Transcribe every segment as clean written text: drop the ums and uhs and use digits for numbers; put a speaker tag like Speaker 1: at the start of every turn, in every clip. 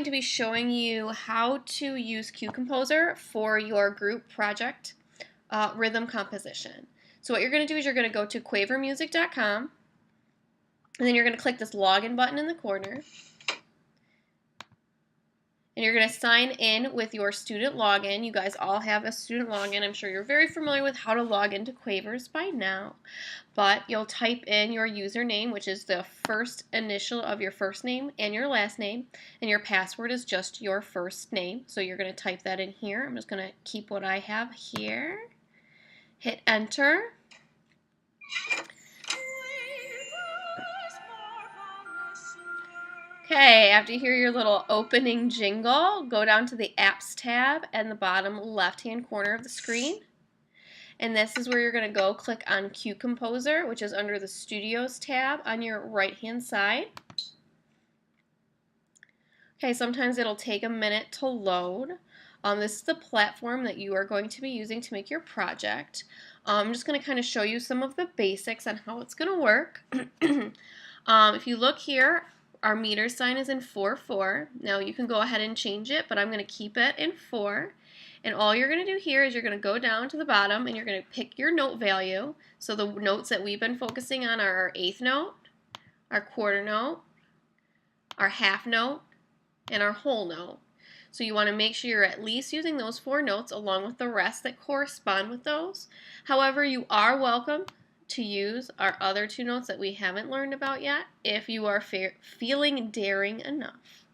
Speaker 1: going to be showing you how to use QComposer for your group project rhythm composition. So what you're going to do is you're going to go to quavermusic.com, and then you're going to click this login button in the corner. And you're going to sign in with your student login. You guys all have a student login. I'm sure you're very familiar with how to log into Quavers by now. But you'll type in your username, which is the first initial of your first name and your last name. And your password is just your first name. So you're going to type that in here. I'm just going to keep what I have here. Hit enter. Okay, after you hear your little opening jingle, go down to the Apps tab in the bottom left-hand corner of the screen. And this is where you're going to go click on QComposer, which is under the Studios tab on your right-hand side. Okay, sometimes it'll take a minute to load. This is the platform that you are going to be using to make your project. I'm just going to kind of show you some of the basics on how it's going to work. If you look here, our meter sign is in 4/4. Now you can go ahead and change it, but I'm going to keep it in 4. And all you're going to do here is you're going to go down to the bottom and you're going to pick your note value. So the notes that we've been focusing on are our eighth note, our quarter note, our half note, and our whole note. So you want to make sure you're at least using those 4 notes along with the rest that correspond with those. However, you are welcome to use our other 2 notes that we haven't learned about yet if you are feeling daring enough.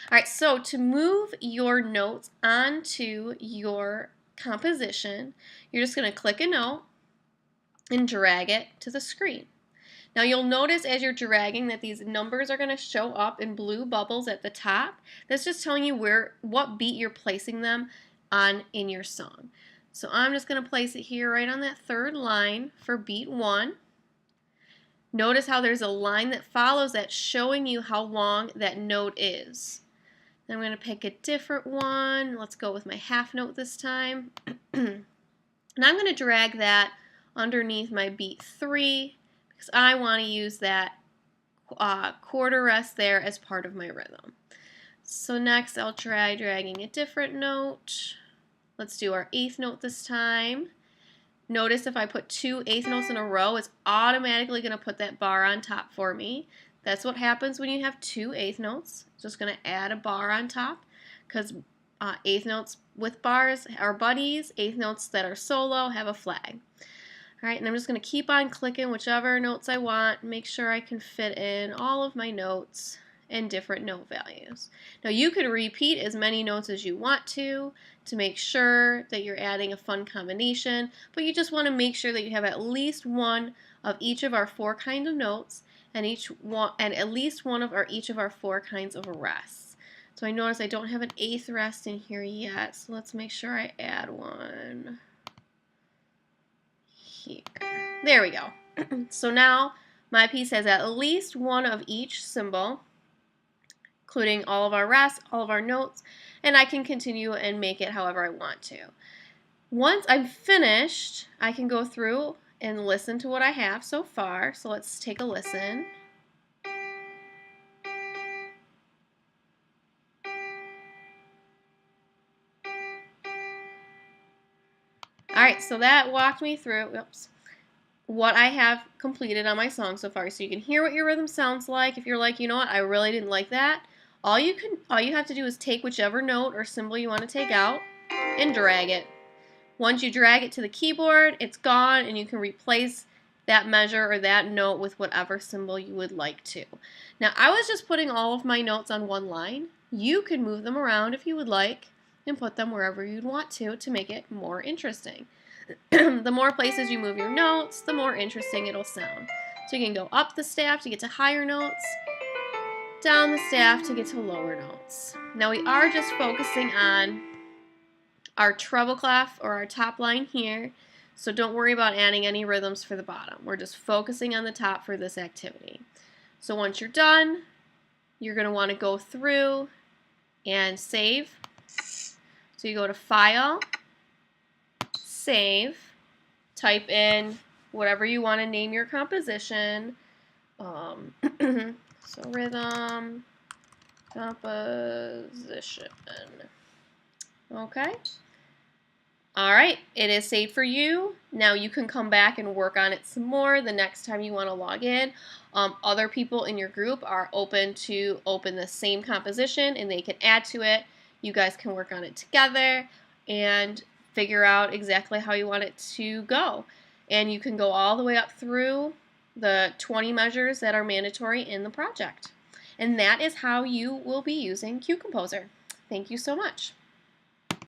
Speaker 1: Alright, so to move your notes onto your composition, you're just going to click a note and drag it to the screen. Now you'll notice as you're dragging that these numbers are going to show up in blue bubbles at the top. That's just telling you what beat you're placing them on in your song. So I'm just going to place it here right on that 3rd line for beat 1. Notice how there's a line that follows that showing you how long that note is. Then I'm going to pick a different one. Let's go with my half note this time. And I'm going to drag that underneath my beat 3 because I want to use that quarter rest there as part of my rhythm. So next I'll try dragging a different note. Let's do our 8th note this time. Notice if I put 2 8th notes in a row, it's automatically going to put that bar on top for me. That's what happens when you have 2 8th notes. Just going to add a bar on top because 8th notes with bars are buddies. 8th notes that are solo have a flag. Alright, and I'm just going to keep on clicking whichever notes I want. Make sure I can fit in all of my notes and different note values. Now you could repeat as many notes as you want to make sure that you're adding a fun combination, but you just want to make sure that you have at least one of each of our 4 kinds of notes and at least one of each of our 4 kinds of rests. So I notice I don't have an 8th rest in here yet, so let's make sure I add one here. There we go. So now my piece has at least one of each symbol, including all of our rests, all of our notes, and I can continue and make it however I want to. Once I'm finished, I can go through and listen to what I have so far. So let's take a listen. Alright, so that walked me through what I have completed on my song so far. So you can hear what your rhythm sounds like. If you're like, you know what, I really didn't like that, all you have to do is take whichever note or symbol you want to take out and drag it. Once you drag it to the keyboard, it's gone and you can replace that measure or that note with whatever symbol you would like to. Now I was just putting all of my notes on one line. You can move them around if you would like and put them wherever you'd want to make it more interesting. The more places you move your notes, the more interesting it'll sound. So you can go up the staff to get to higher notes, down the staff to get to lower notes. Now we are just focusing on our treble clef or our top line here, so don't worry about adding any rhythms for the bottom. We're just focusing on the top for this activity. So once you're done, you're going to want to go through and save. So you go to File, Save, type in whatever you want to name your composition. So rhythm Composition. Okay. All right, it is saved for you. Now you can come back and work on it some more the next time you want to log in. Other people in your group are open to open the same composition and they can add to it. You guys can work on it together and figure out exactly how you want it to go. And you can go all the way up through the 20 measures that are mandatory in the project. And that is how you will be using QComposer. Thank you so much.